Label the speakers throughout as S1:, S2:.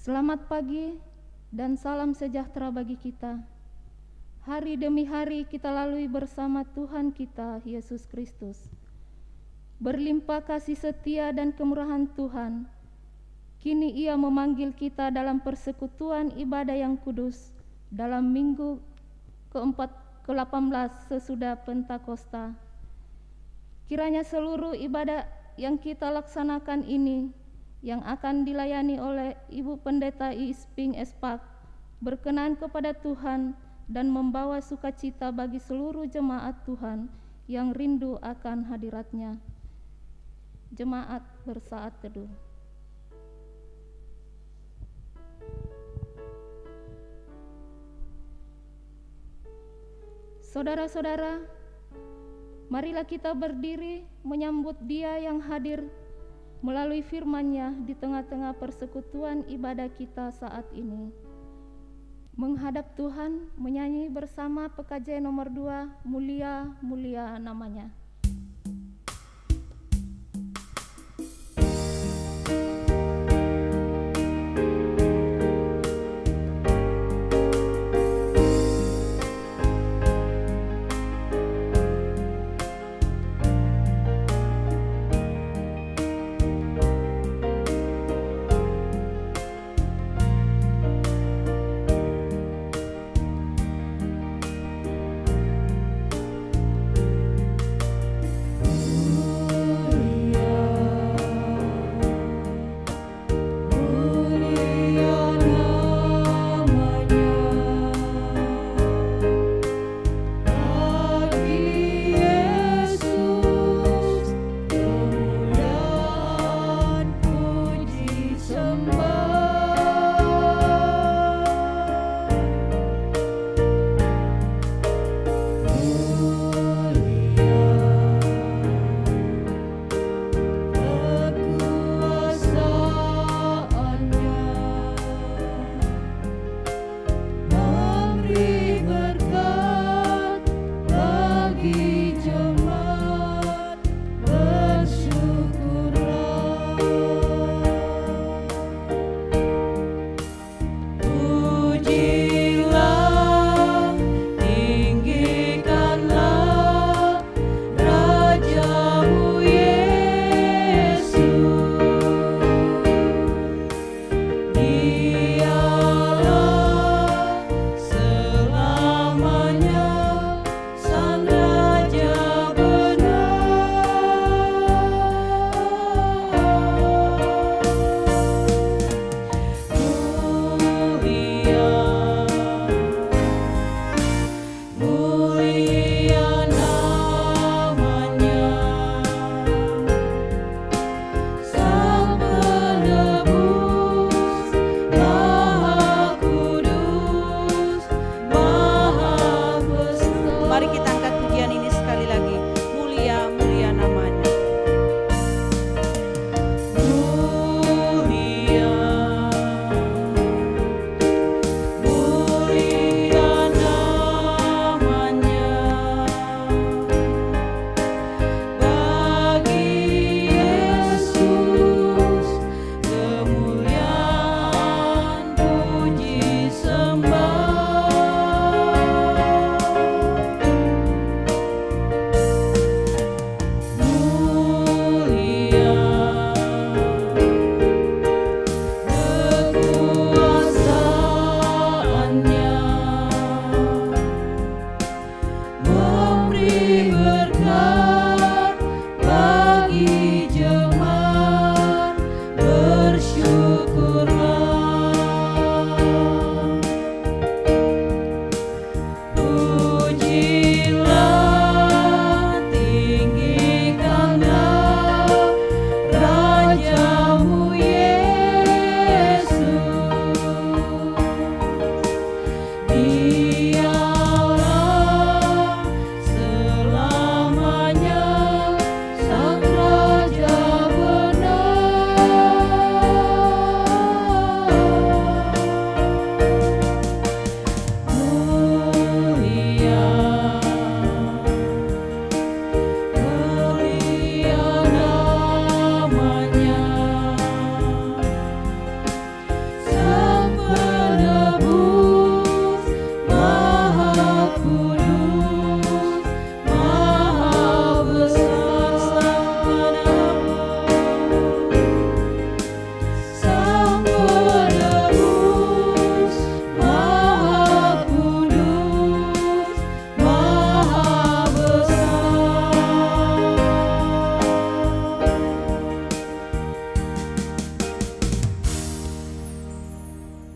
S1: Selamat pagi dan salam sejahtera bagi kita. Hari demi hari kita lalui bersama Tuhan kita, Yesus Kristus. Berlimpah kasih setia dan kemurahan Tuhan, kini Ia memanggil kita dalam persekutuan ibadah yang kudus dalam minggu ke-18 sesudah Pentakosta. Kiranya seluruh ibadah yang kita laksanakan ini, yang akan dilayani oleh Ibu Pendeta Isping Espak, berkenan kepada Tuhan dan membawa sukacita bagi seluruh jemaat Tuhan yang rindu akan hadirat-Nya. Jemaat bersaat teduh. Saudara-saudara, marilah kita berdiri menyambut Dia yang hadir melalui firman-Nya di tengah-tengah persekutuan ibadah kita saat ini. Menghadap Tuhan, menyanyi bersama PKJ nomor 2, Mulia, Mulia Namanya.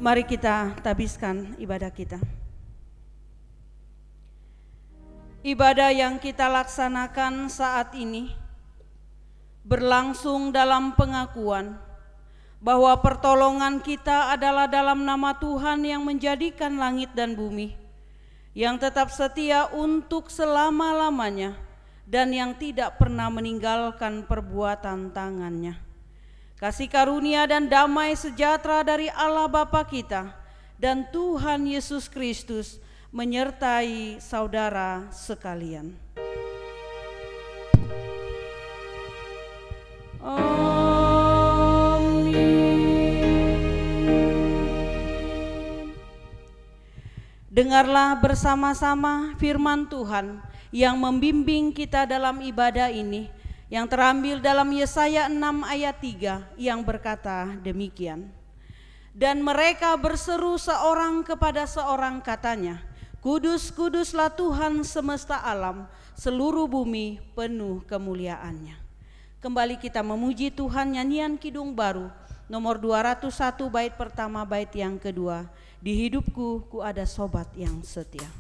S2: Mari kita tabiskan ibadah kita. Ibadah yang kita laksanakan saat ini berlangsung dalam pengakuan bahwa pertolongan kita adalah dalam nama Tuhan yang menjadikan langit dan bumi, yang tetap setia untuk selama-lamanya dan yang tidak pernah meninggalkan perbuatan tangannya. Kasih karunia dan damai sejahtera dari Allah Bapa kita dan Tuhan Yesus Kristus menyertai saudara sekalian. Dengarlah bersama-sama firman Tuhan yang membimbing kita dalam ibadah ini, yang terambil dalam Yesaya 6 ayat 3 yang berkata demikian. Dan mereka berseru seorang kepada seorang katanya, Kudus, kuduslah Tuhan semesta alam, seluruh bumi penuh kemuliaannya. Kembali kita memuji Tuhan, nyanyian kidung baru nomor 201 bait pertama bait yang kedua. Di hidupku ku ada sobat yang setia.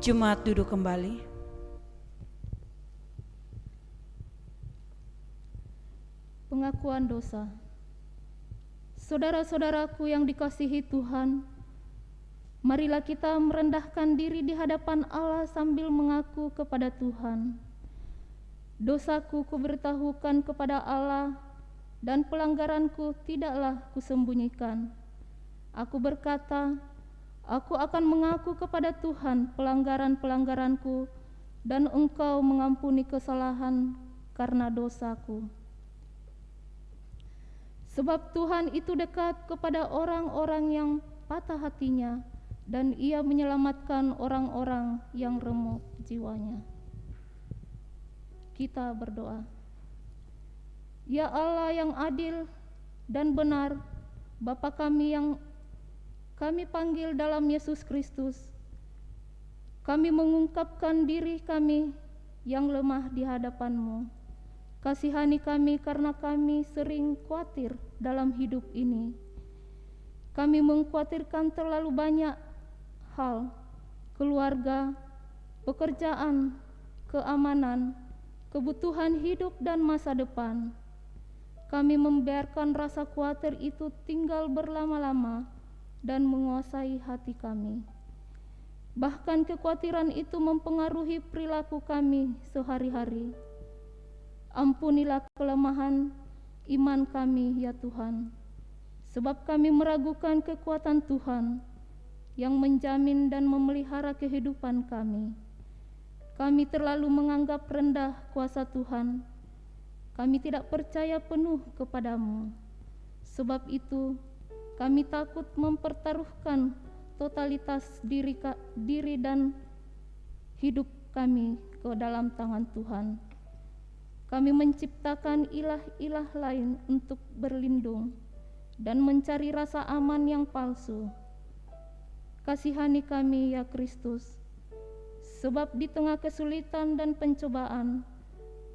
S2: Jemaat duduk kembali.
S1: Pengakuan dosa. Saudara-saudaraku yang dikasihi Tuhan, marilah kita merendahkan diri di hadapan Allah sambil mengaku kepada Tuhan. Dosaku kuberitahukan kepada Allah dan pelanggaranku tidaklah kusembunyikan. Aku berkata, aku akan mengaku kepada Tuhan pelanggaran-pelanggaranku dan Engkau mengampuni kesalahan karena dosaku. Sebab Tuhan itu dekat kepada orang-orang yang patah hatinya dan Ia menyelamatkan orang-orang yang remuk jiwanya. Kita berdoa. Ya Allah yang adil dan benar, Bapa kami yang kami panggil dalam Yesus Kristus, kami mengungkapkan diri kami yang lemah di hadapan-Mu. Kasihani kami karena kami sering khawatir dalam hidup ini. Kami mengkhawatirkan terlalu banyak hal, keluarga, pekerjaan, keamanan, kebutuhan hidup dan masa depan. Kami membiarkan rasa khawatir itu tinggal berlama-lama dan menguasai hati kami. Bahkan kekhawatiran itu mempengaruhi perilaku kami sehari-hari. Ampunilah kelemahan iman kami, ya Tuhan, sebab kami meragukan kekuatan Tuhan yang menjamin dan memelihara kehidupan kami. Kami terlalu menganggap rendah kuasa Tuhan. Kami tidak percaya penuh kepadamu. Sebab itu, kami takut mempertaruhkan totalitas diri dan hidup kami ke dalam tangan Tuhan. Kami menciptakan ilah-ilah lain untuk berlindung dan mencari rasa aman yang palsu. Kasihani kami, ya Kristus, sebab di tengah kesulitan dan pencobaan,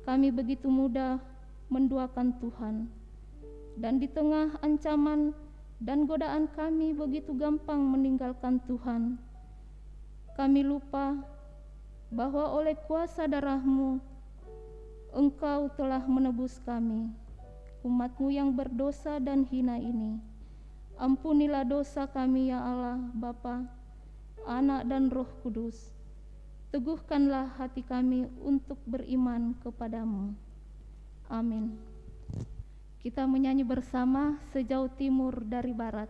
S1: kami begitu mudah menduakan Tuhan, dan di tengah ancaman dan godaan kami begitu gampang meninggalkan Tuhan. Kami lupa bahwa oleh kuasa darah-Mu, Engkau telah menebus kami, umat-Mu yang berdosa dan hina ini. Ampunilah dosa kami, ya Allah, Bapa, Anak dan Roh Kudus. Teguhkanlah hati kami untuk beriman kepadamu. Amin. Kita menyanyi bersama Sejauh Timur dari Barat.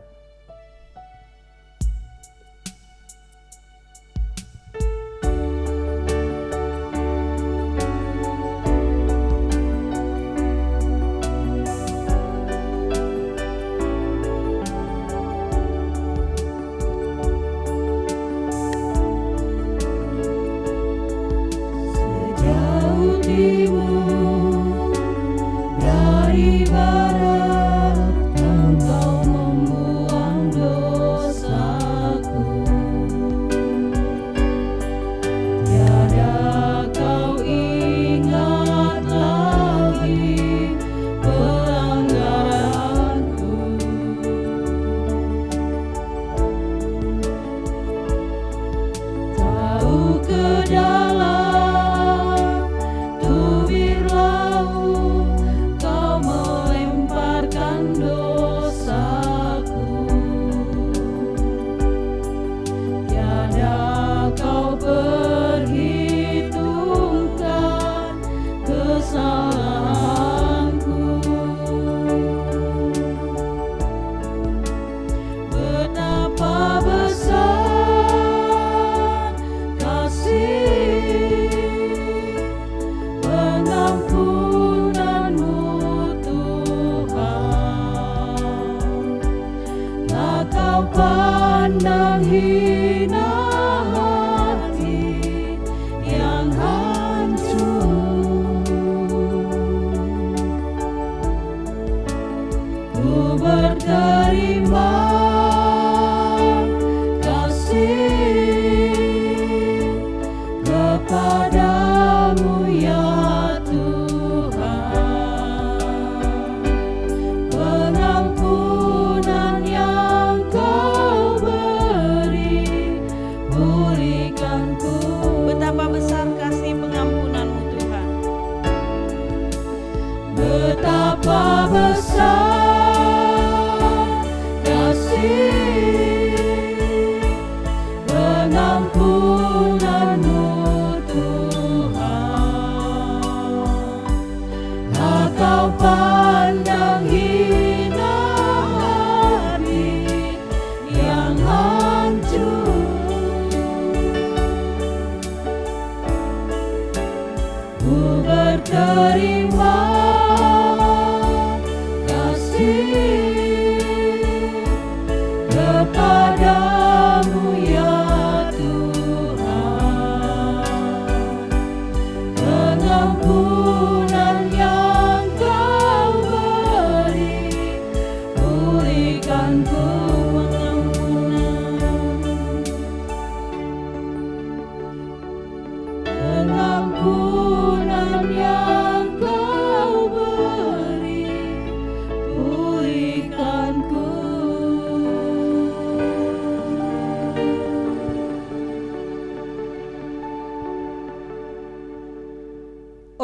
S3: Pengampunan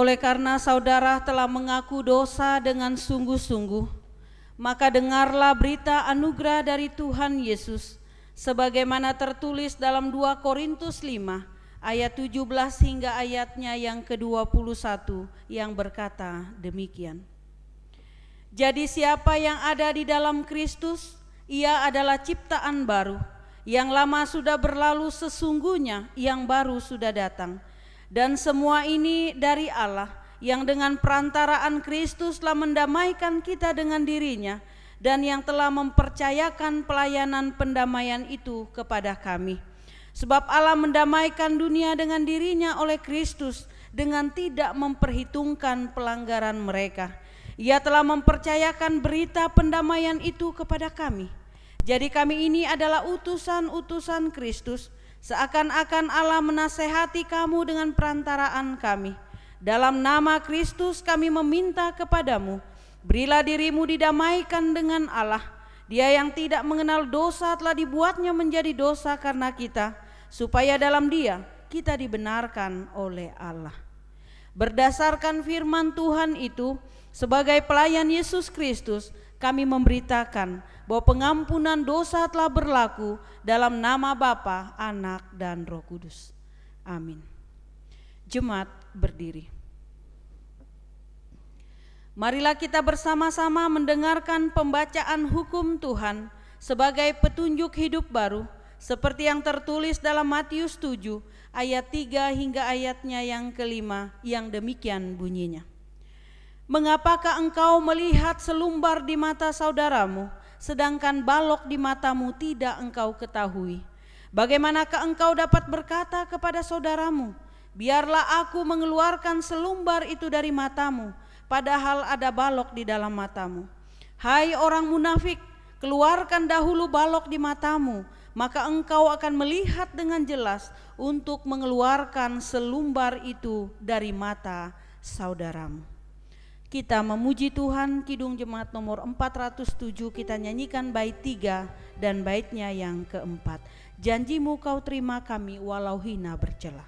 S2: Oleh karena saudara telah mengaku dosa dengan sungguh-sungguh, maka dengarlah berita anugerah dari Tuhan Yesus, sebagaimana tertulis dalam 2 Korintus 5 ayat 17 hingga ayatnya yang ke-21 yang berkata demikian. Jadi siapa yang ada di dalam Kristus, ia adalah ciptaan baru. Yang lama sudah berlalu, sesungguhnya yang baru sudah datang. Dan semua ini dari Allah, yang dengan perantaraan Kristus telah mendamaikan kita dengan dirinya, dan yang telah mempercayakan pelayanan pendamaian itu kepada kami. Sebab Allah mendamaikan dunia dengan dirinya oleh Kristus, dengan tidak memperhitungkan pelanggaran mereka. Ia telah mempercayakan berita pendamaian itu kepada kami. Jadi kami ini adalah utusan-utusan Kristus, seakan-akan Allah menasehati kamu dengan perantaraan kami. Dalam nama Kristus kami meminta kepadamu, berilah dirimu didamaikan dengan Allah. Dia yang tidak mengenal dosa telah dibuatnya menjadi dosa karena kita, supaya dalam Dia kita dibenarkan oleh Allah. Berdasarkan firman Tuhan itu, sebagai pelayan Yesus Kristus, kami memberitakan bahwa pengampunan dosa telah berlaku dalam nama Bapa, Anak, dan Roh Kudus. Amin. Jemaat berdiri. Marilah kita bersama-sama mendengarkan pembacaan hukum Tuhan sebagai petunjuk hidup baru, seperti yang tertulis dalam Matius 7 ayat 3 hingga ayatnya yang ke-5, yang demikian bunyinya. Mengapakah engkau melihat selumbar di mata saudaramu, sedangkan balok di matamu tidak engkau ketahui? Bagaimanakah engkau dapat berkata kepada saudaramu, biarlah aku mengeluarkan selumbar itu dari matamu, padahal ada balok di dalam matamu? Hai orang munafik, keluarkan dahulu balok di matamu, maka engkau akan melihat dengan jelas untuk mengeluarkan selumbar itu dari mata saudaramu. Kita memuji Tuhan. Kidung Jemaat nomor 407, kita nyanyikan bait 3 dan baitnya yang keempat. Janjimu kau terima kami walau hina bercela.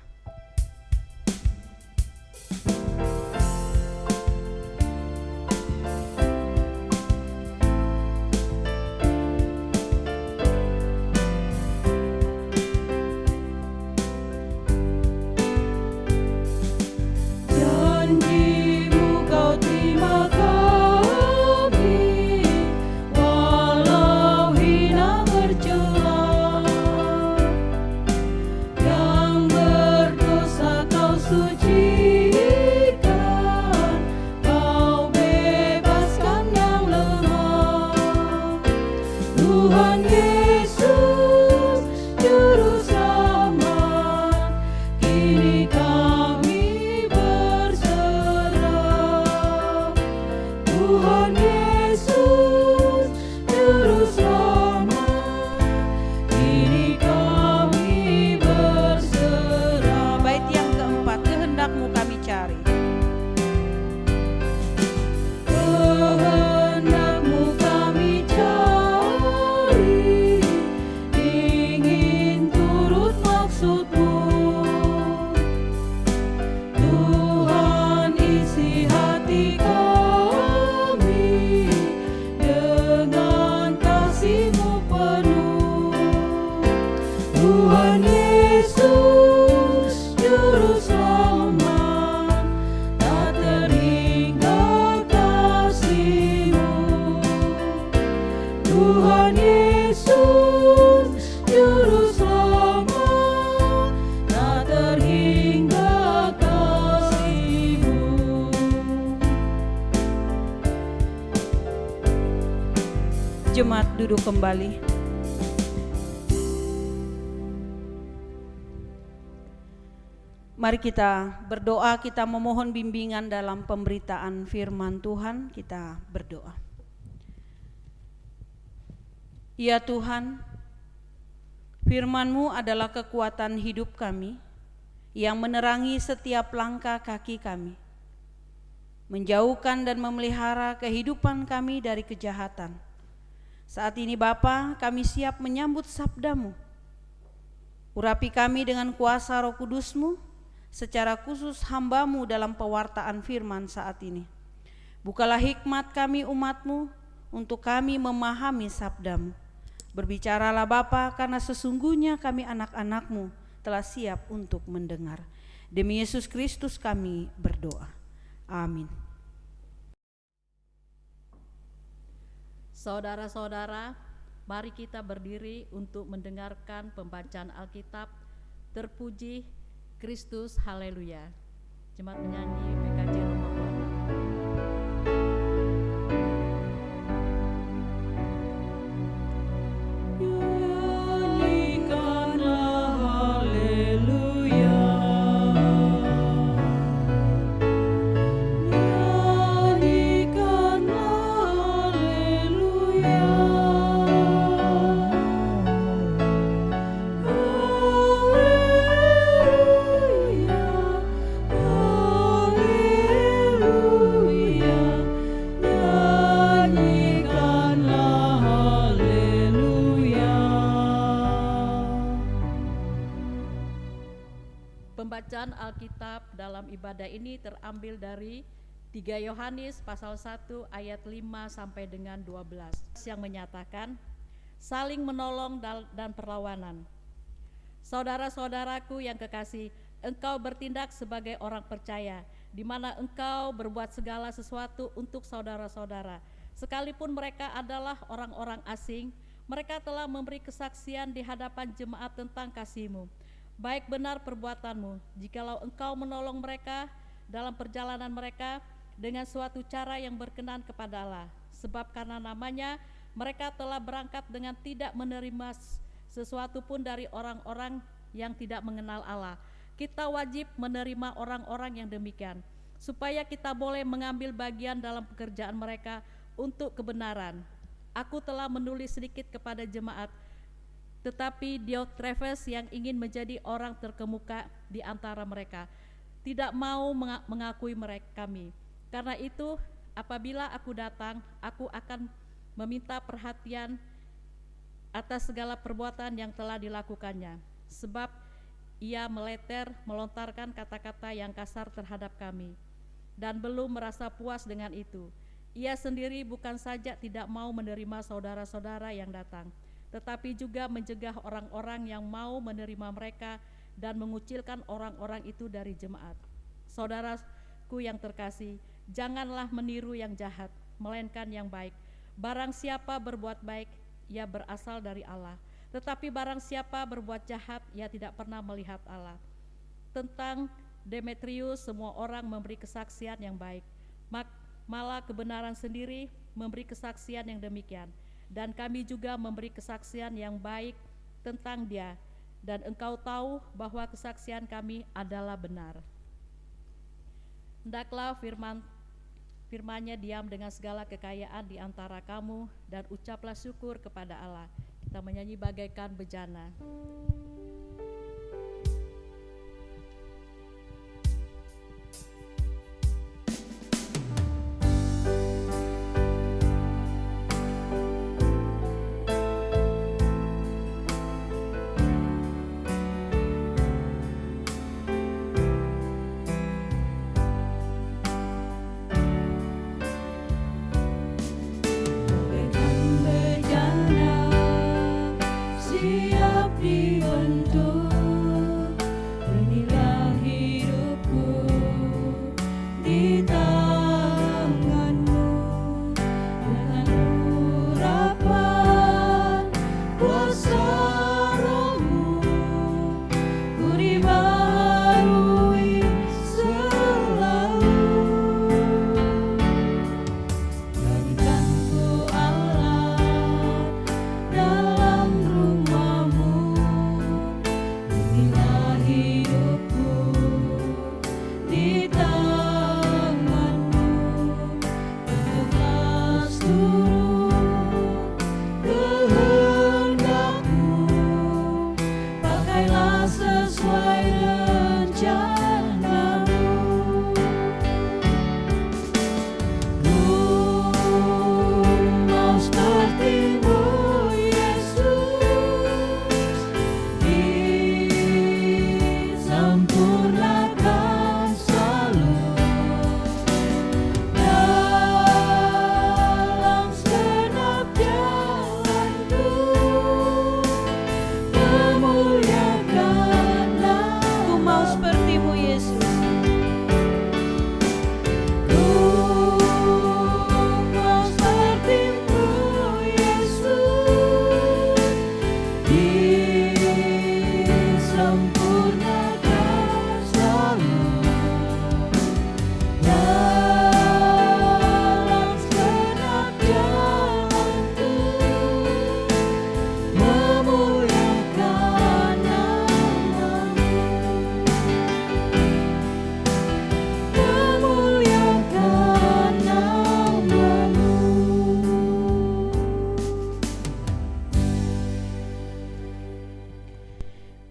S2: Jemaat duduk kembali. Mari kita berdoa, kita memohon bimbingan dalam pemberitaan firman Tuhan. Kita berdoa. Ya Tuhan, firman-Mu adalah kekuatan hidup kami yang menerangi setiap langkah kaki kami, menjauhkan dan memelihara kehidupan kami dari kejahatan. Saat ini Bapa, kami siap menyambut sabda-Mu. Urapi kami dengan kuasa Roh Kudus-Mu, secara khusus hamba-Mu dalam pewartaan firman saat ini. Bukalah hikmat kami umat-Mu untuk kami memahami sabda-Mu. Berbicaralah Bapa, karena sesungguhnya kami anak-anak-Mu telah siap untuk mendengar. Demi Yesus Kristus kami berdoa. Amin.
S3: Saudara-saudara, mari kita berdiri untuk mendengarkan pembacaan Alkitab. Terpuji Kristus, haleluya. Jemaat menyanyi PKJ nomor 26. Pembacaan Alkitab dalam ibadah ini terambil dari 3 Yohanes pasal 1 ayat 5 sampai dengan 12 yang menyatakan saling menolong dan perlawanan. Saudara-saudaraku yang kekasih, engkau bertindak sebagai orang percaya, di mana engkau berbuat segala sesuatu untuk saudara-saudara. Sekalipun mereka adalah orang-orang asing, mereka telah memberi kesaksian di hadapan jemaat tentang kasih-Mu. Baik benar perbuatanmu, jikalau engkau menolong mereka dalam perjalanan mereka dengan suatu cara yang berkenan kepada Allah. Sebab karena namanya, mereka telah berangkat dengan tidak menerima sesuatu pun dari orang-orang yang tidak mengenal Allah. Kita wajib menerima orang-orang yang demikian, supaya kita boleh mengambil bagian dalam pekerjaan mereka untuk kebenaran. Aku telah menulis sedikit kepada jemaat, tetapi Diotrephes yang ingin menjadi orang terkemuka di antara mereka tidak mau mengakui kami. Karena itu, apabila aku datang, aku akan meminta perhatian atas segala perbuatan yang telah dilakukannya, sebab ia melontarkan kata-kata yang kasar terhadap kami, dan belum merasa puas dengan itu. Ia sendiri bukan saja tidak mau menerima saudara-saudara yang datang, tetapi juga mencegah orang-orang yang mau menerima mereka dan mengucilkan orang-orang itu dari jemaat. Saudaraku yang terkasih, janganlah meniru yang jahat, melainkan yang baik. Barang siapa berbuat baik, ia berasal dari Allah. Tetapi barang siapa berbuat jahat, ia tidak pernah melihat Allah. Tentang Demetrius, semua orang memberi kesaksian yang baik. Malah kebenaran sendiri memberi kesaksian yang demikian. Dan kami juga memberi kesaksian yang baik tentang dia, dan engkau tahu bahwa kesaksian kami adalah benar. Hendaklah firman-Nya diam dengan segala kekayaan di antara kamu, dan ucaplah syukur kepada Allah. Kita menyanyi bagaikan bejana.
S4: Siap dibenarkan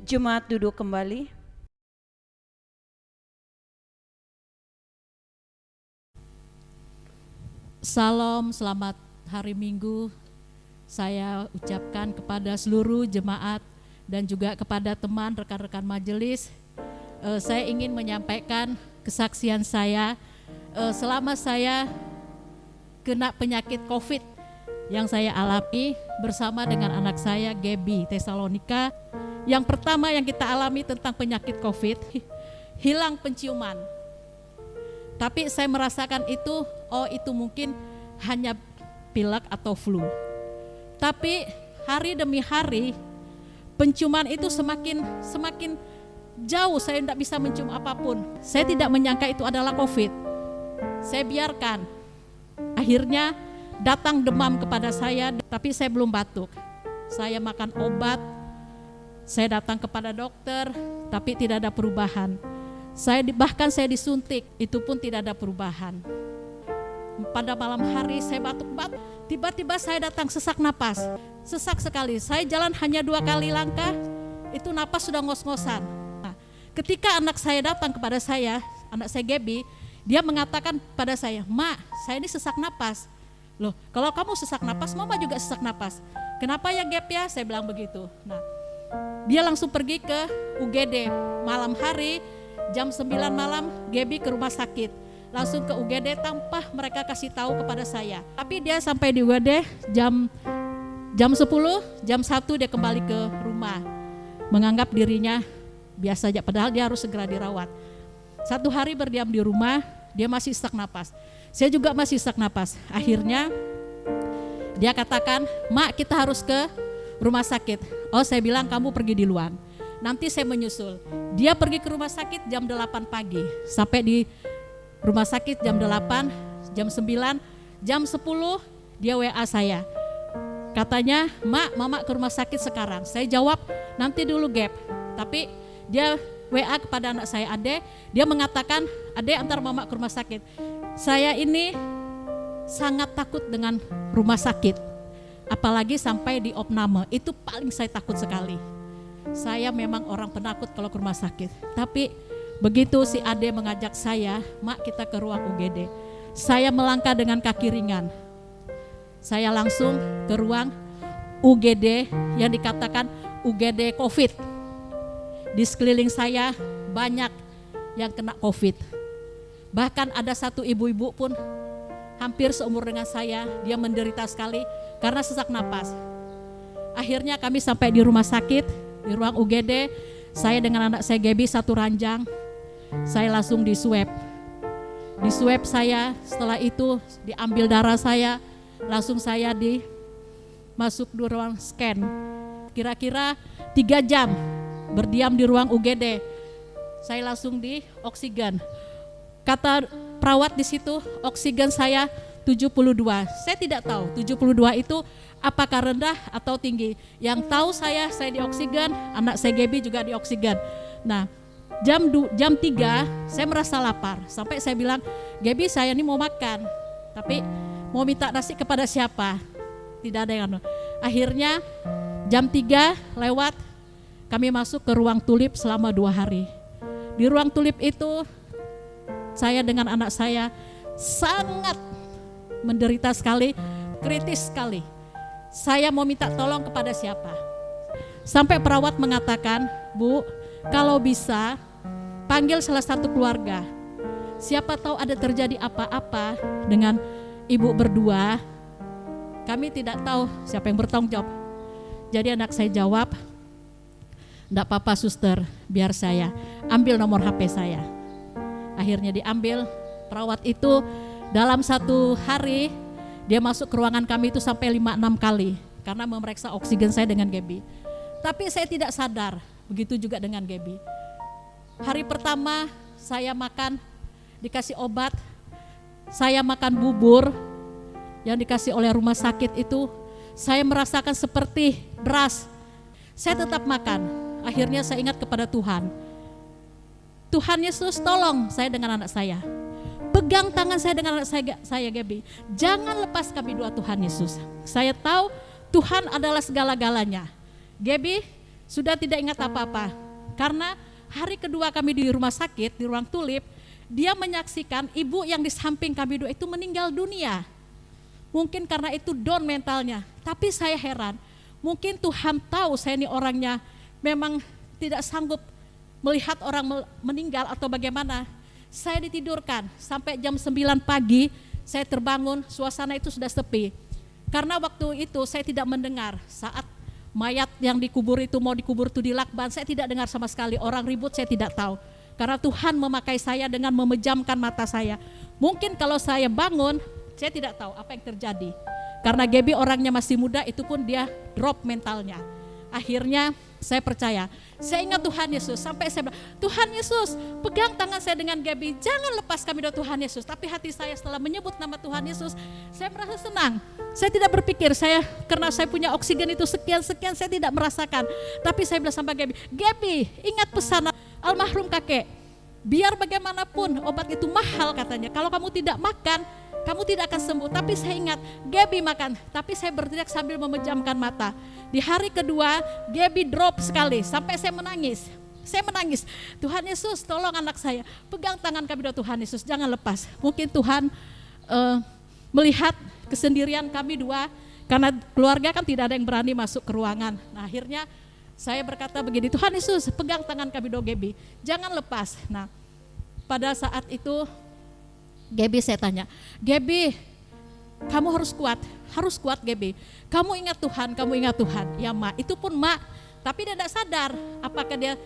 S2: Jemaat duduk kembali.
S3: Salam, selamat hari Minggu. Saya ucapkan kepada seluruh jemaat dan juga kepada teman rekan-rekan majelis. Saya ingin menyampaikan kesaksian saya selama saya kena penyakit COVID yang saya alami bersama dengan anak saya Gaby Tesalonika. Yang pertama yang kita alami tentang penyakit COVID, hilang penciuman. Tapi saya merasakan itu, itu mungkin hanya pilek atau flu. Tapi hari demi hari penciuman itu semakin jauh, saya tidak bisa mencium apapun. Saya tidak menyangka itu adalah COVID. Saya biarkan. Akhirnya datang demam kepada saya, tapi saya belum batuk. Saya makan obat, saya datang kepada dokter, tapi tidak ada perubahan. Bahkan saya disuntik, itu pun tidak ada perubahan. Pada malam hari saya batuk-batuk, tiba-tiba saya datang sesak napas, sesak sekali. Saya jalan hanya 2 kali langkah, itu napas sudah ngos-ngosan. Nah, ketika anak saya datang kepada saya, anak saya Gaby, dia mengatakan pada saya, "Mak, saya ini sesak napas." Loh, kalau kamu sesak napas, Mama juga sesak napas. Kenapa ya Gap ya? Saya bilang begitu. Nah, dia langsung pergi ke UGD. Malam hari, jam 9 malam, Gaby ke rumah sakit. Langsung ke UGD tanpa mereka kasih tahu kepada saya. Tapi dia sampai di UGD jam 10, jam 1 dia kembali ke rumah. Menganggap dirinya biasa aja, padahal dia harus segera dirawat. 1 hari berdiam di rumah, dia masih sesak napas. Saya juga masih sesak napas. Akhirnya dia katakan, "Mak, kita harus ke rumah sakit." Oh, saya bilang kamu pergi duluan, nanti saya menyusul. Dia pergi ke rumah sakit jam 8 pagi. Sampai di rumah sakit jam 8, jam 9, jam 10 dia WA saya. Katanya, "Mak, Mama ke rumah sakit sekarang." Saya jawab, "Nanti dulu Gap." Tapi dia WA kepada anak saya Ade, dia mengatakan, "Ade, antar Mama ke rumah sakit." Saya ini sangat takut dengan rumah sakit, apalagi sampai di opname, itu paling saya takut sekali. Saya memang orang penakut kalau ke rumah sakit. Tapi begitu si Ade mengajak saya, "Mak, kita ke ruang UGD." Saya melangkah dengan kaki ringan. Saya langsung ke ruang UGD yang dikatakan UGD COVID. Di sekeliling saya banyak yang kena COVID. Bahkan ada satu ibu-ibu pun hampir seumur dengan saya, dia menderita sekali karena sesak napas. Akhirnya kami sampai di rumah sakit, di ruang UGD. Saya dengan anak saya Gaby satu ranjang. Saya langsung di swab. Di swab saya, setelah itu diambil darah saya, langsung saya masuk di ruang scan. Kira-kira 3 jam berdiam di ruang UGD. Saya langsung di oksigen. Kata perawat di situ, oksigen saya 72. Saya tidak tahu 72 itu apakah rendah atau tinggi. Yang tahu saya di oksigen, anak saya Gaby juga di oksigen. Nah, jam 3 saya merasa lapar. Sampai saya bilang, "Gaby, saya ini mau makan, tapi mau minta nasi kepada siapa?" Tidak ada yang. Akhirnya jam 3 lewat, kami masuk ke ruang tulip selama 2 hari. Di ruang tulip itu saya dengan anak saya sangat menderita sekali, kritis sekali. Saya mau minta tolong kepada siapa? Sampai perawat mengatakan, "Bu, kalau bisa panggil salah satu keluarga. Siapa tahu ada terjadi apa-apa dengan ibu berdua. Kami tidak tahu siapa yang bertanggung jawab." Jadi anak saya jawab, "Enggak apa-apa suster, biar saya ambil nomor HP saya." Akhirnya diambil. Perawat itu dalam 1 hari dia masuk ke ruangan kami itu sampai 5-6 kali karena memeriksa oksigen saya dengan Gaby. Tapi saya tidak sadar, begitu juga dengan Gaby. Hari pertama saya makan, dikasih obat, saya makan bubur yang dikasih oleh rumah sakit itu, saya merasakan seperti beras. Saya tetap makan. Akhirnya saya ingat kepada Tuhan. Tuhan Yesus, tolong saya dengan anak saya. Pegang tangan saya dengan anak saya Gaby. Jangan lepas kami 2 Tuhan Yesus. Saya tahu Tuhan adalah segala-galanya. Gaby, sudah tidak ingat apa-apa. Karena hari kedua kami di rumah sakit, di ruang tulip, dia menyaksikan ibu yang di samping kami dua itu meninggal dunia. Mungkin karena itu down mentalnya. Tapi saya heran, mungkin Tuhan tahu saya ini orangnya memang tidak sanggup melihat orang meninggal atau bagaimana. Saya ditidurkan sampai jam 9 pagi, saya terbangun, suasana itu sudah sepi. Karena waktu itu saya tidak mendengar saat mayat yang dikubur itu mau dikubur itu di lakban, saya tidak dengar sama sekali, orang ribut saya tidak tahu. Karena Tuhan memakai saya dengan memejamkan mata saya. Mungkin kalau saya bangun, saya tidak tahu apa yang terjadi. Karena Gaby orangnya masih muda, itu pun dia drop mentalnya. Akhirnya saya percaya, saya ingat Tuhan Yesus, sampai saya bilang, Tuhan Yesus pegang tangan saya dengan Gaby, jangan lepas kami dari Tuhan Yesus. Tapi hati saya setelah menyebut nama Tuhan Yesus, saya merasa senang. Saya tidak berpikir, karena saya punya oksigen itu sekian-sekian, saya tidak merasakan. Tapi saya bilang sama Gaby, Gaby ingat pesan almarhum kakek, biar bagaimanapun obat itu mahal katanya, kalau kamu tidak makan, kamu tidak akan sembuh. Tapi saya ingat, Gaby makan, tapi saya berteriak sambil memejamkan mata. Di hari kedua, Gaby drop sekali, sampai saya menangis. Saya menangis, Tuhan Yesus tolong anak saya, pegang tangan kami doa Tuhan Yesus, jangan lepas. Mungkin Tuhan melihat kesendirian kami dua, karena keluarga kan tidak ada yang berani masuk ke ruangan. Nah akhirnya saya berkata begini, Tuhan Yesus pegang tangan kami doa Gaby, jangan lepas. Nah pada saat itu Gaby saya tanya, Gaby kamu harus kuat Gaby. Kamu ingat Tuhan, Ya Mak, itu pun Mak, tapi dia tidak sadar apakah dia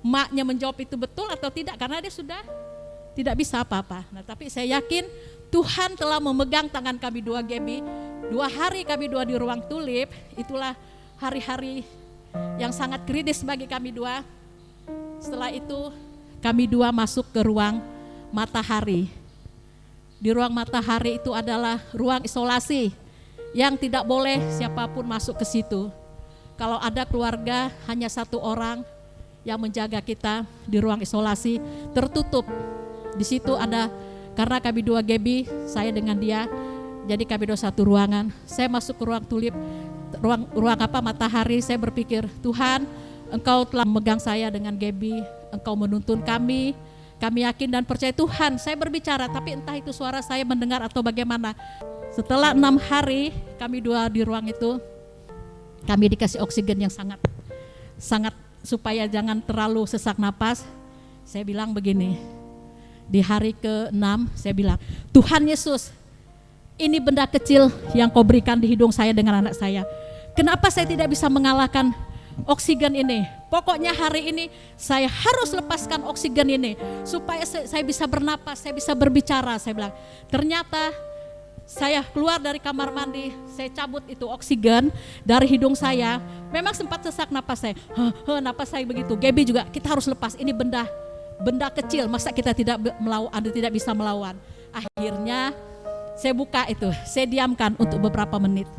S3: maknya menjawab itu betul atau tidak, karena dia sudah tidak bisa apa-apa. Nah tapi saya yakin Tuhan telah memegang tangan kami dua Gaby. 2 hari kami dua di ruang tulip, itulah hari-hari yang sangat kritis bagi kami dua. Setelah itu kami dua masuk ke ruang matahari. Di ruang matahari itu adalah ruang isolasi yang tidak boleh siapapun masuk ke situ. Kalau ada keluarga hanya 1 orang yang menjaga kita di ruang isolasi tertutup. Di situ ada, karena kami dua Gaby, saya dengan dia, jadi kami dua 1 ruangan. Saya masuk ke ruang tulip, ruang matahari. Saya berpikir, Tuhan Engkau telah memegang saya dengan Gaby, Engkau menuntun kami. Kami yakin dan percaya Tuhan, saya berbicara, tapi entah itu suara saya mendengar atau bagaimana. Setelah 6 hari kami dua di ruang itu, kami dikasih oksigen yang sangat supaya jangan terlalu sesak napas. Saya bilang begini, di hari ke-6 saya bilang, Tuhan Yesus, ini benda kecil yang kau berikan di hidung saya dengan anak saya. Kenapa saya tidak bisa mengalahkan oksigen ini? Pokoknya hari ini saya harus lepaskan oksigen ini supaya saya bisa bernapas, saya bisa berbicara. Saya bilang, ternyata saya keluar dari kamar mandi, saya cabut itu oksigen dari hidung saya. Memang sempat sesak napas saya, napas saya begitu. Gaby juga, kita harus lepas, ini benda kecil, masa kita tidak bisa melawan. Akhirnya saya buka itu, saya diamkan untuk beberapa menit.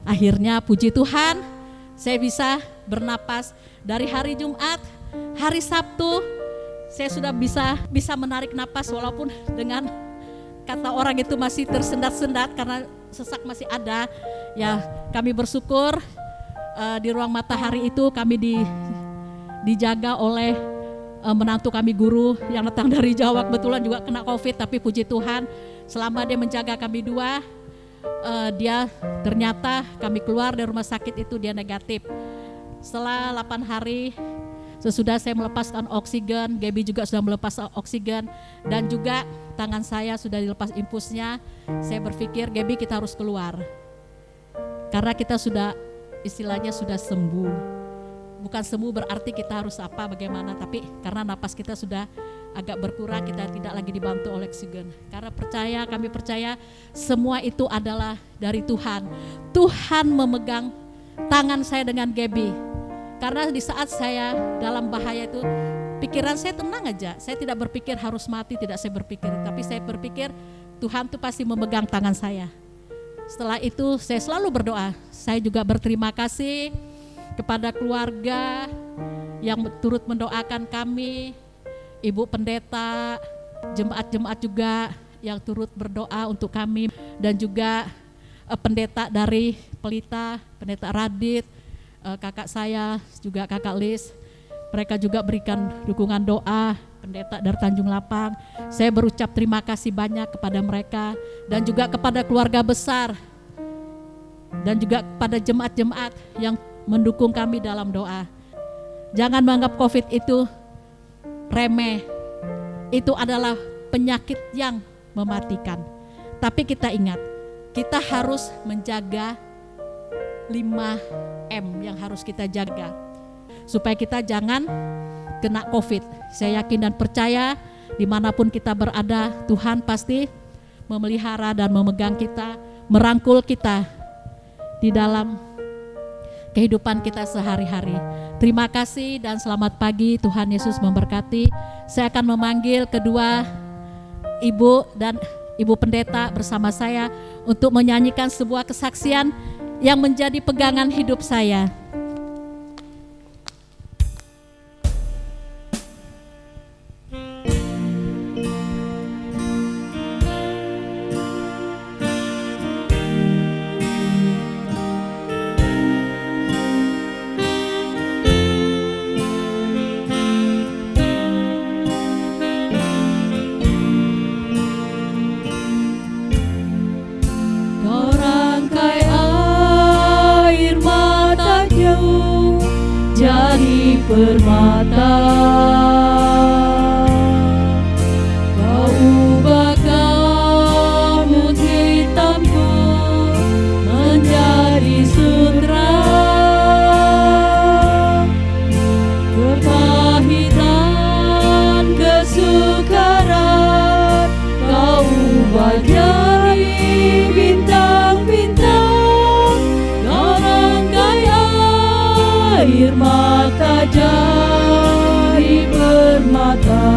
S3: Akhirnya puji Tuhan, saya bisa bernapas. Dari hari Jumat, hari Sabtu, saya sudah bisa menarik napas walaupun dengan kata orang itu masih tersendat-sendat karena sesak masih ada. Ya, kami bersyukur di ruang matahari itu kami dijaga oleh menantu kami guru yang datang dari Jawa, kebetulan juga kena COVID, tapi puji Tuhan selama dia menjaga kami dua, dia ternyata kami keluar dari rumah sakit itu dia negatif. Setelah 8 hari sesudah saya melepaskan oksigen, Gaby juga sudah melepas oksigen, dan juga tangan saya sudah dilepas impusnya. Saya berpikir, Gaby kita harus keluar karena kita sudah istilahnya sudah sembuh. Bukan sembuh berarti kita harus bagaimana, tapi karena napas kita sudah agak berkurang, kita tidak lagi dibantu oleh oksigen. Karena kami percaya semua itu adalah dari Tuhan. Tuhan memegang tangan saya dengan Gaby. Karena di saat saya dalam bahaya itu, pikiran saya tenang aja. Saya tidak berpikir harus mati, tidak saya berpikir. Tapi saya berpikir Tuhan tuh pasti memegang tangan saya. Setelah itu saya selalu berdoa. Saya juga berterima kasih kepada keluarga yang turut mendoakan kami, Ibu Pendeta, jemaat-jemaat juga yang turut berdoa untuk kami, dan juga pendeta dari Pelita, Pendeta Radit, kakak saya, juga kakak Liz. Mereka juga berikan dukungan doa, pendeta dari Tanjung Lapang. Saya berucap terima kasih banyak kepada mereka dan juga kepada keluarga besar dan juga kepada jemaat-jemaat yang mendukung kami dalam doa. Jangan menganggap COVID itu remeh. Itu adalah penyakit yang mematikan. Tapi kita ingat, kita harus menjaga 5M yang harus kita jaga supaya kita jangan kena COVID. Saya yakin dan percaya dimanapun kita berada, Tuhan pasti memelihara dan memegang kita, merangkul kita di dalam kehidupan kita sehari-hari. Terima kasih dan selamat pagi, Tuhan Yesus memberkati. Saya akan memanggil kedua ibu dan ibu pendeta bersama saya untuk menyanyikan sebuah kesaksian yang menjadi pegangan hidup saya.
S4: Permata kau ubah kabut hitamku menjadi sutra, kepahitan kesukaran kau ubah jadi bintang-bintang, kau rangkai air mata jadi permata.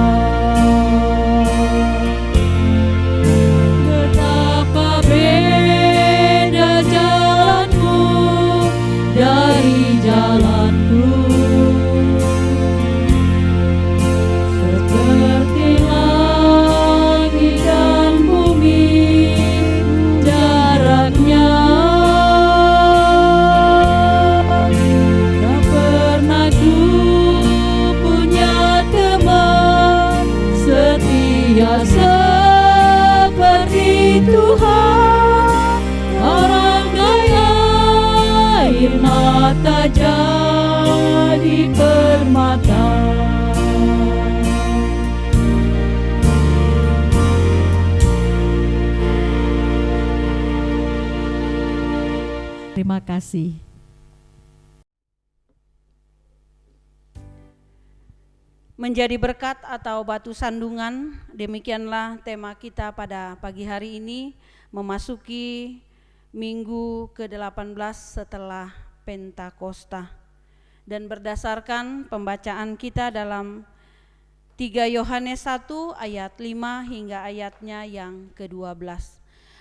S4: Betapa beda jalanmu dari jalanku, seperti langit dan bumi jaraknya. Seperti Tuhan, rangkai air mata jadi permata.
S3: Terima kasih.
S2: Menjadi berkat atau batu sandungan, demikianlah tema kita pada pagi hari ini, memasuki minggu ke-18 setelah Pentakosta. Dan berdasarkan pembacaan kita dalam 3 Yohanes 1 ayat 5 hingga ayatnya yang ke-12.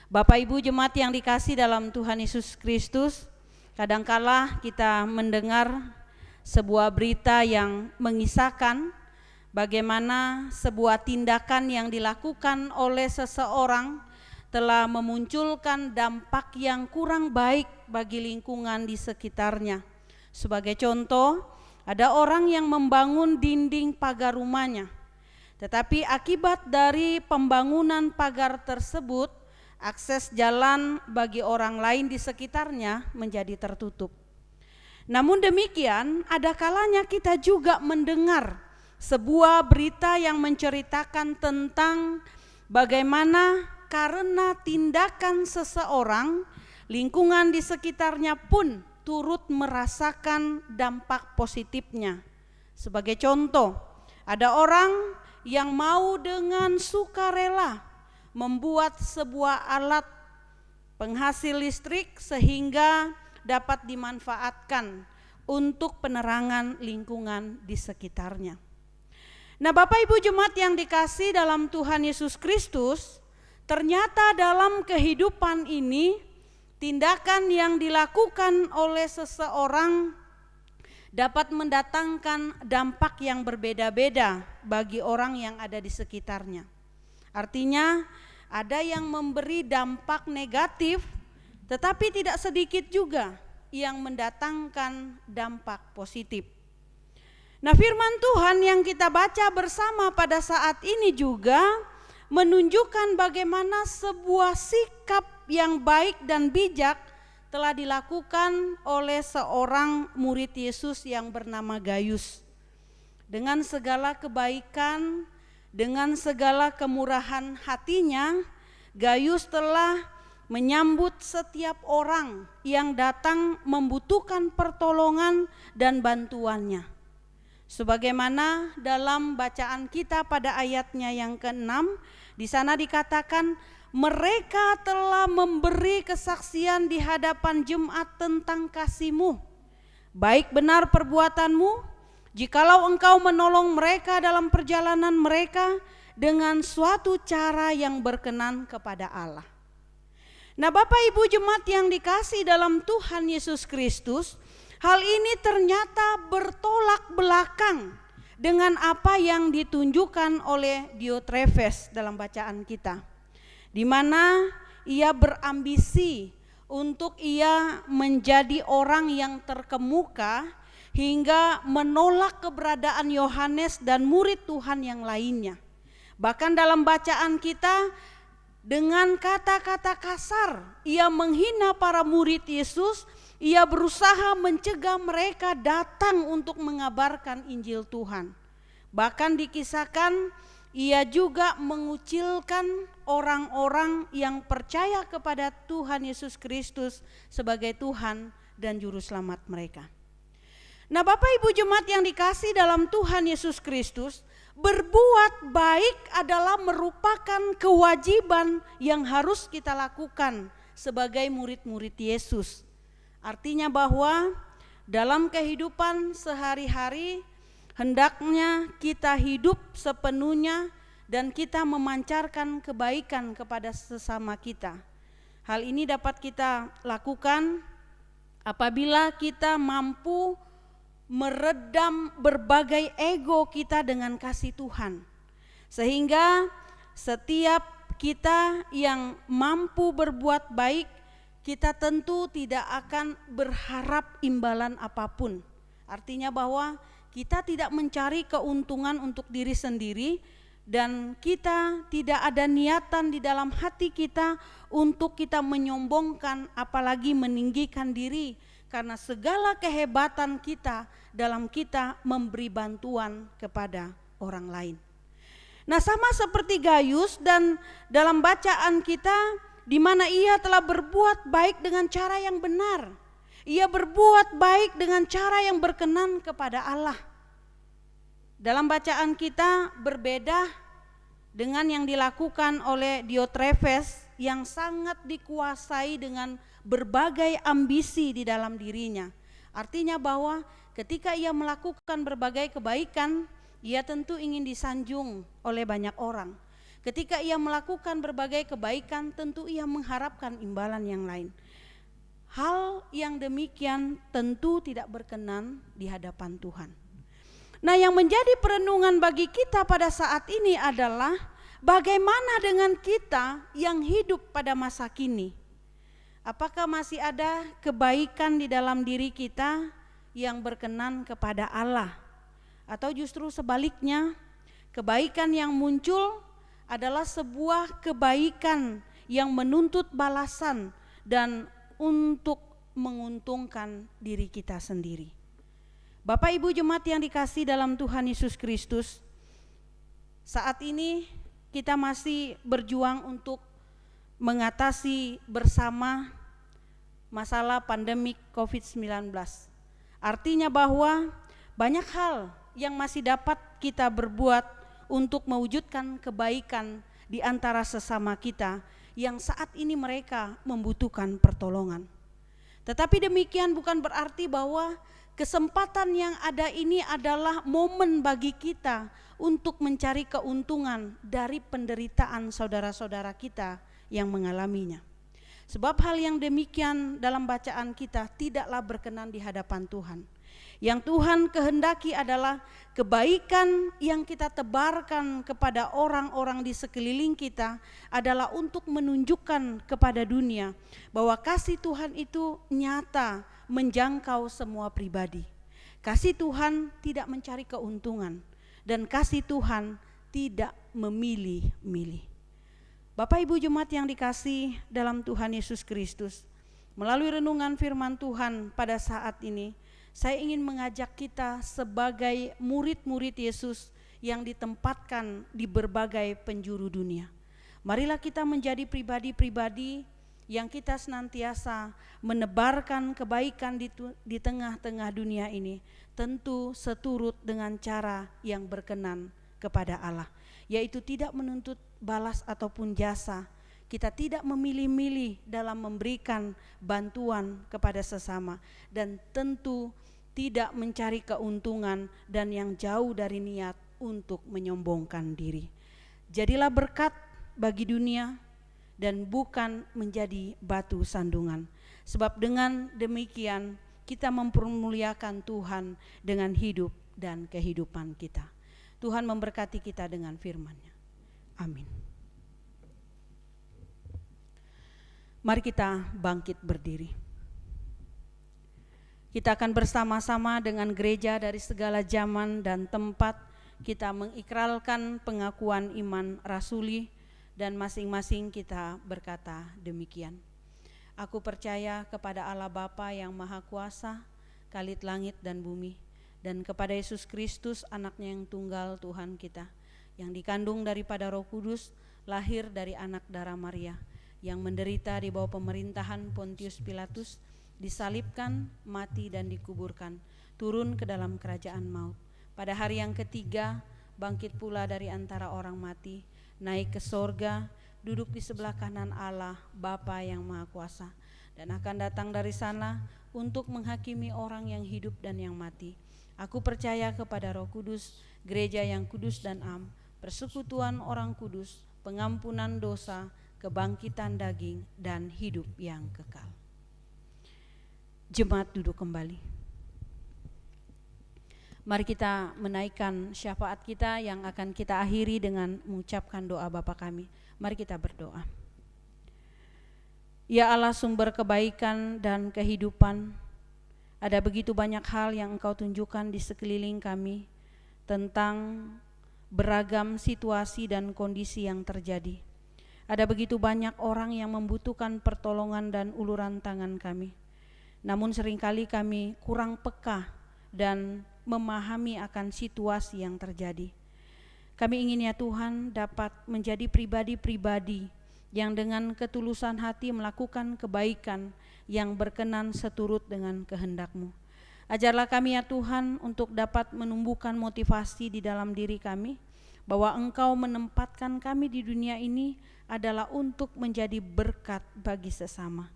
S2: Bapak Ibu jemaat yang dikasih dalam Tuhan Yesus Kristus, kadangkala kita mendengar sebuah berita yang mengisahkan bagaimana sebuah tindakan yang dilakukan oleh seseorang telah memunculkan dampak yang kurang baik bagi lingkungan di sekitarnya. Sebagai contoh, ada orang yang membangun dinding pagar rumahnya, tetapi akibat dari pembangunan pagar tersebut, akses jalan bagi orang lain di sekitarnya menjadi tertutup. Namun demikian, ada kalanya kita juga mendengar sebuah berita yang menceritakan tentang bagaimana karena tindakan seseorang, lingkungan di sekitarnya pun turut merasakan dampak positifnya. Sebagai contoh, ada orang yang mau dengan sukarela membuat sebuah alat penghasil listrik sehingga dapat dimanfaatkan untuk penerangan lingkungan di sekitarnya. Nah, Bapak Ibu jemaat yang dikasih dalam Tuhan Yesus Kristus, ternyata dalam kehidupan ini tindakan yang dilakukan oleh seseorang dapat mendatangkan dampak yang berbeda-beda bagi orang yang ada di sekitarnya. Artinya ada yang memberi dampak negatif, tetapi tidak sedikit juga yang mendatangkan dampak positif. Nah, firman Tuhan yang kita baca bersama pada saat ini juga menunjukkan bagaimana sebuah sikap yang baik dan bijak telah dilakukan oleh seorang murid Yesus yang bernama Gayus. Dengan segala kebaikan, dengan segala kemurahan hatinya, Gayus telah menyambut setiap orang yang datang membutuhkan pertolongan dan bantuannya. Sebagaimana dalam bacaan kita pada ayatnya yang ke-6, di sana dikatakan mereka telah memberi kesaksian di hadapan jemaat tentang kasih-Mu. Baik benar perbuatanmu, jikalau Engkau menolong mereka dalam perjalanan mereka dengan suatu cara yang berkenan kepada Allah. Nah, Bapak Ibu jemaat yang dikasihi dalam Tuhan Yesus Kristus, hal ini ternyata bertolak belakang dengan apa yang ditunjukkan oleh Diotrefes dalam bacaan kita, di mana ia berambisi untuk ia menjadi orang yang terkemuka hingga menolak keberadaan Yohanes dan murid Tuhan yang lainnya. Bahkan dalam bacaan kita, dengan kata-kata kasar ia menghina para murid Yesus. Ia berusaha mencegah mereka datang untuk mengabarkan Injil Tuhan. Bahkan dikisahkan ia juga mengucilkan orang-orang yang percaya kepada Tuhan Yesus Kristus sebagai Tuhan dan Juru Selamat mereka. Nah, Bapak Ibu jemaat yang dikasihi dalam Tuhan Yesus Kristus, berbuat baik adalah merupakan kewajiban yang harus kita lakukan sebagai murid-murid Yesus. Artinya bahwa dalam kehidupan sehari-hari hendaknya kita hidup sepenuhnya dan kita memancarkan kebaikan kepada sesama kita. Hal ini dapat kita lakukan apabila kita mampu meredam berbagai ego kita dengan kasih Tuhan. Sehingga setiap kita yang mampu berbuat baik, kita tentu tidak akan berharap imbalan apapun. Artinya bahwa kita tidak mencari keuntungan untuk diri sendiri dan kita tidak ada niatan di dalam hati kita untuk kita menyombongkan apalagi meninggikan diri, karena segala kehebatan kita dalam kita memberi bantuan kepada orang lain. Nah, sama seperti Gayus dan dalam bacaan kita, di mana ia telah berbuat baik dengan cara yang benar. Ia berbuat baik dengan cara yang berkenan kepada Allah. Dalam bacaan kita berbeda dengan yang dilakukan oleh Diotrefes yang sangat dikuasai dengan berbagai ambisi di dalam dirinya. Artinya bahwa ketika ia melakukan berbagai kebaikan, ia tentu ingin disanjung oleh banyak orang. Ketika ia melakukan berbagai kebaikan, tentu ia mengharapkan imbalan yang lain. Hal yang demikian tentu tidak berkenan di hadapan Tuhan. Nah, yang menjadi perenungan bagi kita pada saat ini adalah bagaimana dengan kita yang hidup pada masa kini? Apakah masih ada kebaikan di dalam diri kita yang berkenan kepada Allah? Atau justru sebaliknya, kebaikan yang muncul adalah sebuah kebaikan yang menuntut balasan dan untuk menguntungkan diri kita sendiri. Bapak Ibu jemaat yang dikasihi dalam Tuhan Yesus Kristus, saat ini kita masih berjuang untuk mengatasi bersama masalah pandemik COVID-19. Artinya bahwa banyak hal yang masih dapat kita berbuat untuk mewujudkan kebaikan di antara sesama kita yang saat ini mereka membutuhkan pertolongan. Tetapi demikian bukan berarti bahwa kesempatan yang ada ini adalah momen bagi kita untuk mencari keuntungan dari penderitaan saudara-saudara kita yang mengalaminya. Sebab hal yang demikian dalam bacaan kita tidaklah berkenan di hadapan Tuhan. Yang Tuhan kehendaki adalah kebaikan yang kita tebarkan kepada orang-orang di sekeliling kita adalah untuk menunjukkan kepada dunia bahwa kasih Tuhan itu nyata menjangkau semua pribadi. Kasih Tuhan tidak mencari keuntungan, dan kasih Tuhan tidak memilih-milih. Bapak Ibu Jemaat yang dikasih dalam Tuhan Yesus Kristus, melalui renungan firman Tuhan pada saat ini, saya ingin mengajak kita sebagai murid-murid Yesus yang ditempatkan di berbagai penjuru dunia. Marilah kita menjadi pribadi-pribadi yang kita senantiasa menebarkan kebaikan di tengah-tengah dunia ini, tentu seturut dengan cara yang berkenan kepada Allah, yaitu tidak menuntut balas ataupun jasa. Kita tidak memilih-milih dalam memberikan bantuan kepada sesama, dan tentu tidak mencari keuntungan dan yang jauh dari niat untuk menyombongkan diri. Jadilah berkat bagi dunia dan bukan menjadi batu sandungan. Sebab dengan demikian kita mempermuliakan Tuhan dengan hidup dan kehidupan kita. Tuhan memberkati kita dengan firman-Nya. Amin. Mari kita bangkit berdiri. Kita akan bersama-sama dengan gereja dari segala zaman dan tempat kita mengikrarkan pengakuan iman rasuli, dan masing-masing kita berkata demikian. Aku percaya kepada Allah Bapa yang Maha Kuasa, Khalid langit dan bumi, dan kepada Yesus Kristus anaknya yang tunggal Tuhan kita, yang dikandung daripada Roh Kudus, lahir dari anak darah Maria, yang menderita di bawah pemerintahan Pontius Pilatus, disalibkan, mati dan dikuburkan, turun ke dalam kerajaan maut. Pada hari yang ketiga bangkit pula dari antara orang mati, naik ke sorga, duduk di sebelah kanan Allah Bapa yang Maha Kuasa, dan akan datang dari sana untuk menghakimi orang yang hidup dan yang mati. Aku percaya kepada Roh Kudus, gereja yang kudus dan am, persekutuan orang kudus, pengampunan dosa, kebangkitan daging, dan hidup yang kekal. Jemaat duduk kembali. Mari kita menaikkan syafaat kita yang akan kita akhiri dengan mengucapkan doa Bapa kami. Mari kita berdoa. Ya Allah, sumber kebaikan dan kehidupan, ada begitu banyak hal yang Engkau tunjukkan di sekeliling kami tentang beragam situasi dan kondisi yang terjadi. Ada begitu banyak orang yang membutuhkan pertolongan dan uluran tangan kami. Namun seringkali kami kurang peka dan memahami akan situasi yang terjadi. Kami ingin ya Tuhan dapat menjadi pribadi-pribadi yang dengan ketulusan hati melakukan kebaikan yang berkenan seturut dengan kehendak-Mu. Ajarlah kami ya Tuhan untuk dapat menumbuhkan motivasi di dalam diri kami, bahwa Engkau menempatkan kami di dunia ini adalah untuk menjadi berkat bagi sesama.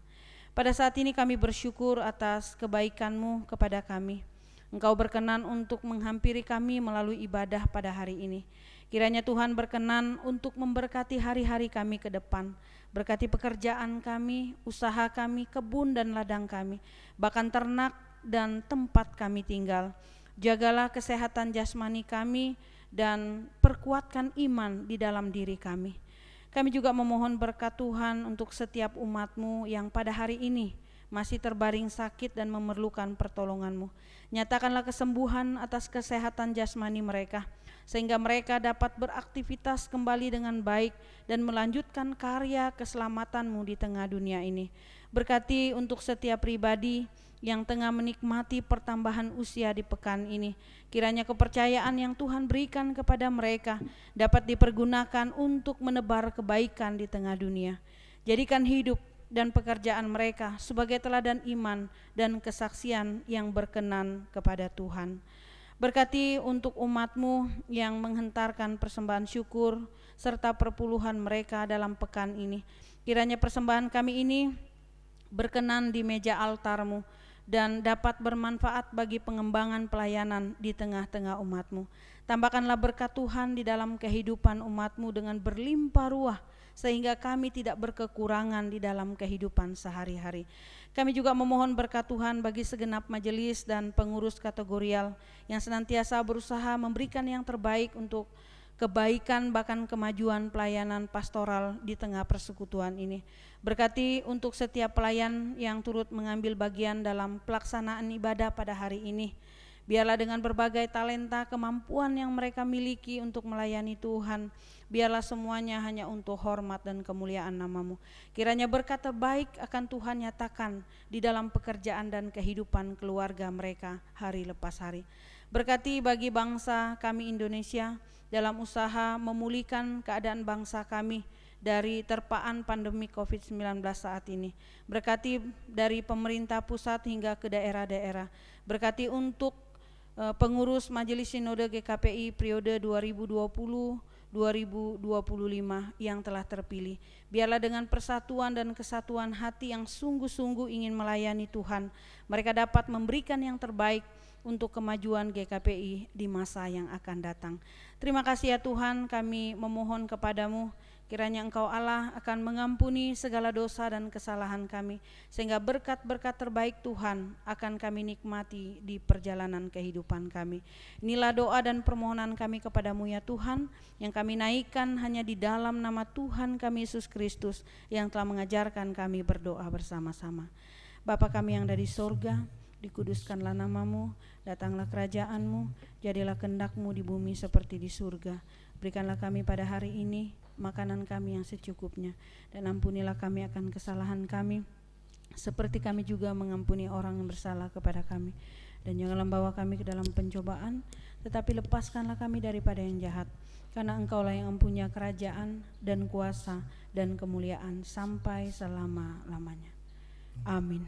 S2: Pada saat ini kami bersyukur atas kebaikan-Mu kepada kami. Engkau berkenan untuk menghampiri kami melalui ibadah pada hari ini. Kiranya Tuhan berkenan untuk memberkati hari-hari kami ke depan. Berkati pekerjaan kami, usaha kami, kebun dan ladang kami, bahkan ternak dan tempat kami tinggal. Jagalah kesehatan jasmani kami dan perkuatkan iman di dalam diri kami. Kami juga memohon berkat Tuhan untuk setiap umat-Mu yang pada hari ini masih terbaring sakit dan memerlukan pertolongan-Mu. Nyatakanlah kesembuhan atas kesehatan jasmani mereka, sehingga mereka dapat beraktivitas kembali dengan baik dan melanjutkan karya keselamatan-Mu di tengah dunia ini. Berkati untuk setiap pribadi yang tengah menikmati pertambahan usia di pekan ini. Kiranya kepercayaan yang Tuhan berikan kepada mereka dapat dipergunakan untuk menebar kebaikan di tengah dunia. Jadikan hidup dan pekerjaan mereka sebagai teladan iman dan kesaksian yang berkenan kepada Tuhan. Berkati untuk umat-Mu yang menghentarkan persembahan syukur serta perpuluhan mereka dalam pekan ini. Kiranya persembahan kami ini berkenan di meja altar-Mu dan dapat bermanfaat bagi pengembangan pelayanan di tengah-tengah umat-Mu. Tambahkanlah berkat Tuhan di dalam kehidupan umat-Mu dengan berlimpah ruah, sehingga kami tidak berkekurangan di dalam kehidupan sehari-hari. Kami juga memohon berkat Tuhan bagi segenap majelis dan pengurus kategorial yang senantiasa berusaha memberikan yang terbaik untuk kebaikan bahkan kemajuan pelayanan pastoral di tengah persekutuan ini. Berkati untuk setiap pelayan yang turut mengambil bagian dalam pelaksanaan ibadah pada hari ini. Biarlah dengan berbagai talenta kemampuan yang mereka miliki untuk melayani Tuhan, biarlah semuanya hanya untuk hormat dan kemuliaan nama-Mu. Kiranya berkat terbaik akan Tuhan nyatakan di dalam pekerjaan dan kehidupan keluarga mereka hari lepas hari. Berkati bagi bangsa kami Indonesia dalam usaha memulihkan keadaan bangsa kami dari terpaan pandemi COVID-19 saat ini. Berkati dari pemerintah pusat hingga ke daerah-daerah. Berkati untuk pengurus Majelis Sinode GKPI periode 2020-2025 yang telah terpilih. Biarlah dengan persatuan dan kesatuan hati yang sungguh-sungguh ingin melayani Tuhan, mereka dapat memberikan yang terbaik untuk kemajuan GKPI di masa yang akan datang. Terima kasih ya Tuhan, kami memohon kepadamu, kiranya Engkau Allah akan mengampuni segala dosa dan kesalahan kami, sehingga berkat-berkat terbaik Tuhan akan kami nikmati di perjalanan kehidupan kami. Inilah doa dan permohonan kami kepadamu ya Tuhan, yang kami naikkan hanya di dalam nama Tuhan kami Yesus Kristus yang telah mengajarkan kami berdoa bersama-sama. Bapa kami yang dari sorga, dikuduskanlah namamu, datanglah kerajaanmu, jadilah kehendak-Mu di bumi seperti di surga. Berikanlah kami pada hari ini makanan kami yang secukupnya, dan ampunilah kami akan kesalahan kami, seperti kami juga mengampuni orang yang bersalah kepada kami. Dan janganlah bawa kami ke dalam pencobaan, tetapi lepaskanlah kami daripada yang jahat, karena Engkaulah yang mempunyai kerajaan dan kuasa dan kemuliaan sampai selama-lamanya. Amin.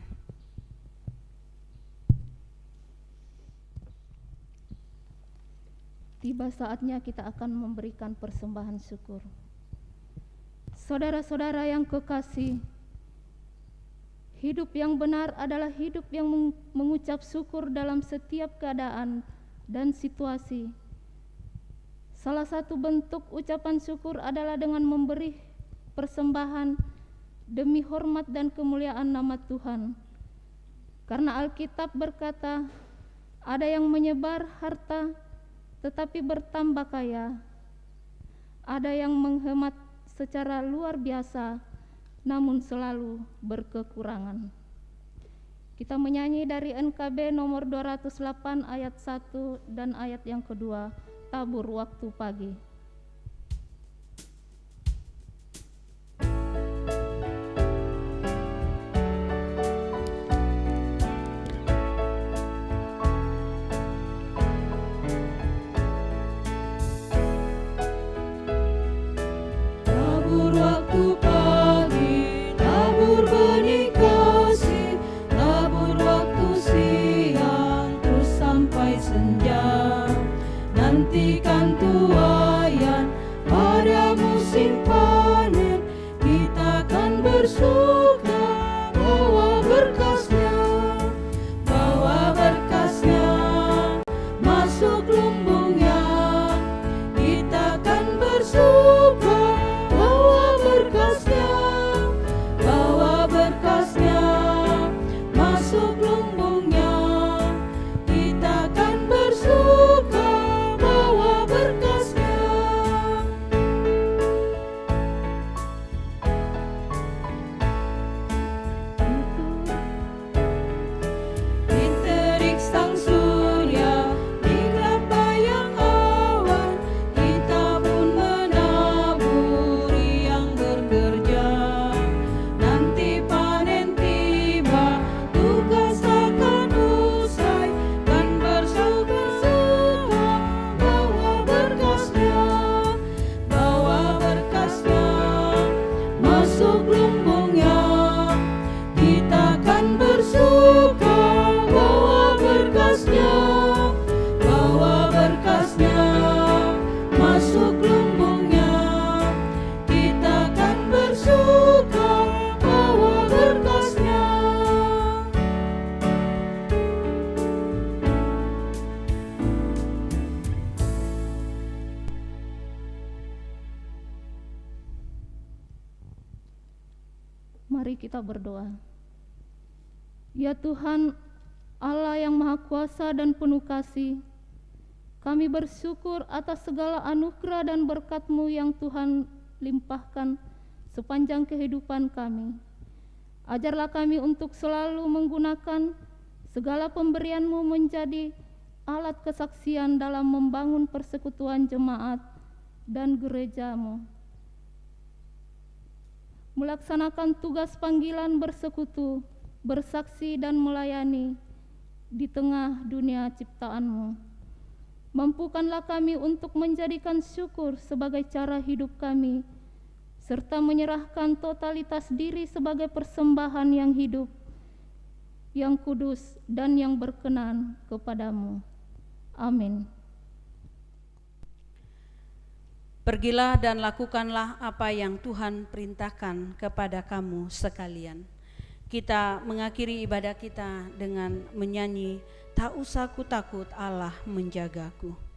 S1: Tiba saatnya kita akan memberikan persembahan syukur. Saudara-saudara yang kekasih, hidup yang benar adalah hidup yang mengucap syukur dalam setiap keadaan dan situasi. Salah satu bentuk ucapan syukur adalah dengan memberi persembahan demi hormat dan kemuliaan nama Tuhan. Karena Alkitab berkata, ada yang menyebar harta tetapi bertambah kaya, ada yang menghemat secara luar biasa namun selalu berkekurangan. Kita menyanyi dari NKB nomor 208 ayat 1 dan ayat yang kedua, tabur waktu pagi.
S4: Nantikan tuaian pada musim panen, kita akan bersuka bawa berkasnya masuk lumbungnya. Kita akan bersuka bawa berkasnya masuk lumbungnya. Kita akan bersuka bawa berkasnya. Di terik sang surya, di gelap bayang awan, kita pun menaburi yang bekerja. Nanti panen tiba, tugas akan usai, kan bersuka-suka bawa berkasnya masuk lumbungnya. Kita akan bersuka bawa berkasnya masuk lumbungnya. Kita akan bersuka bawa berkasnya.
S1: Mari kita berdoa. Ya Tuhan, Allah yang Maha Kuasa dan penuh kasih, Kami bersyukur atas segala anugerah dan berkat-Mu yang Tuhan limpahkan sepanjang kehidupan kami. Ajarlah kami untuk selalu menggunakan segala pemberian-Mu menjadi alat kesaksian dalam membangun persekutuan jemaat dan gereja-Mu. Melaksanakan tugas panggilan bersekutu, bersaksi dan melayani di tengah dunia ciptaan-Mu. Mampukanlah kami untuk menjadikan syukur sebagai cara hidup kami, serta menyerahkan totalitas diri sebagai persembahan yang hidup, yang kudus, dan yang berkenan kepadamu. Amin.
S2: Pergilah dan lakukanlah apa yang Tuhan perintahkan kepada kamu sekalian. Kita mengakhiri ibadah kita dengan menyanyi "Tak usah ku takut, Allah menjagaku".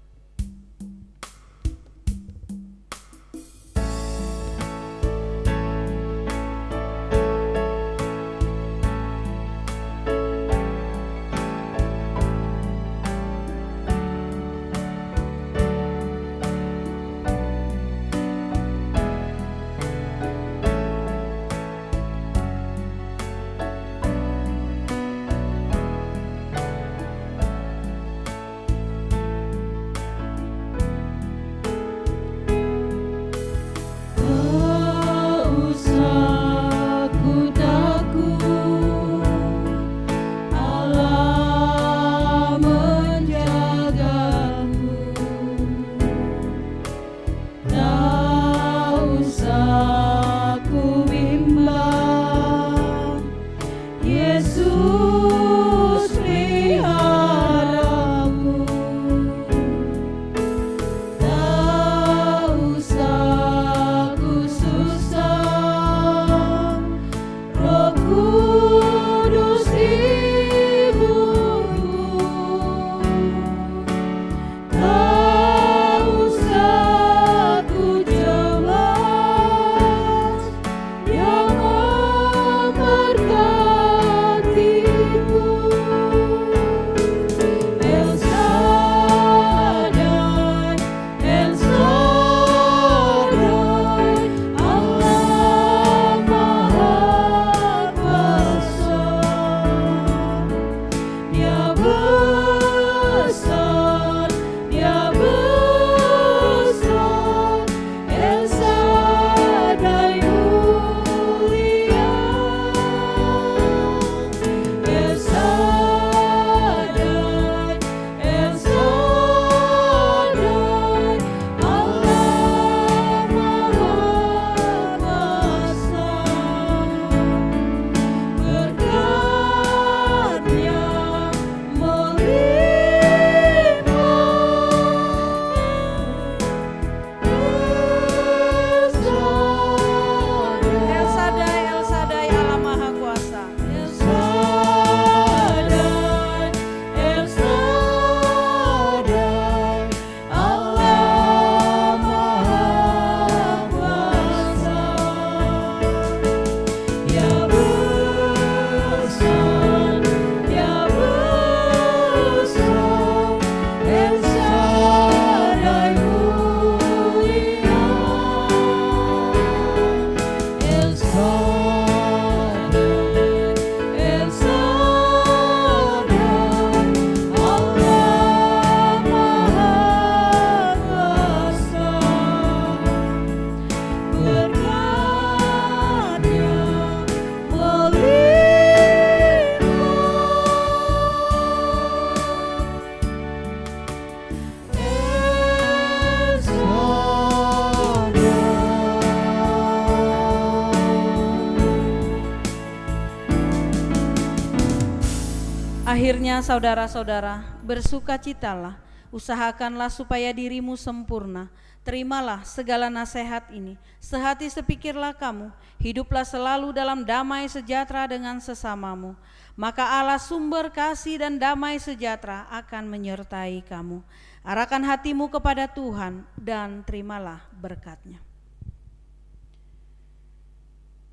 S2: Akhirnya saudara-saudara, bersukacitalah, usahakanlah supaya dirimu sempurna. Terimalah segala nasihat ini, sehati sepikirlah kamu, hiduplah selalu dalam damai sejahtera dengan sesamamu. Maka Allah sumber kasih dan damai sejahtera akan menyertai kamu. Arahkan hatimu kepada Tuhan dan terimalah berkat-Nya.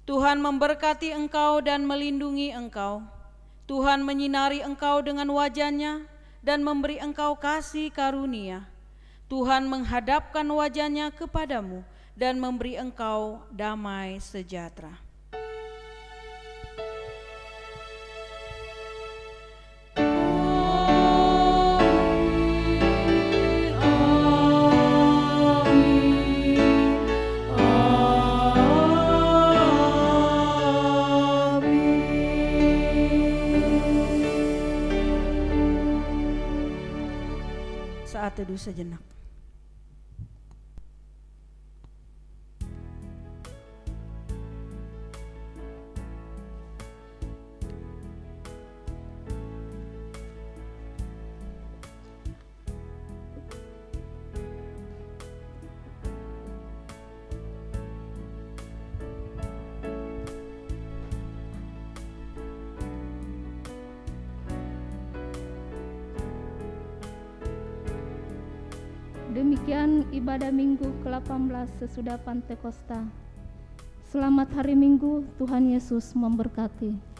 S2: Tuhan memberkati engkau dan melindungi engkau. Tuhan menyinari engkau dengan wajah-Nya dan memberi engkau kasih karunia. Tuhan menghadapkan wajahnya kepadamu dan memberi engkau damai sejahtera. Saat teduh sejenak.
S1: Demikian ibadah Minggu ke-18 sesudah Pantekosta. Selamat hari Minggu, Tuhan Yesus memberkati.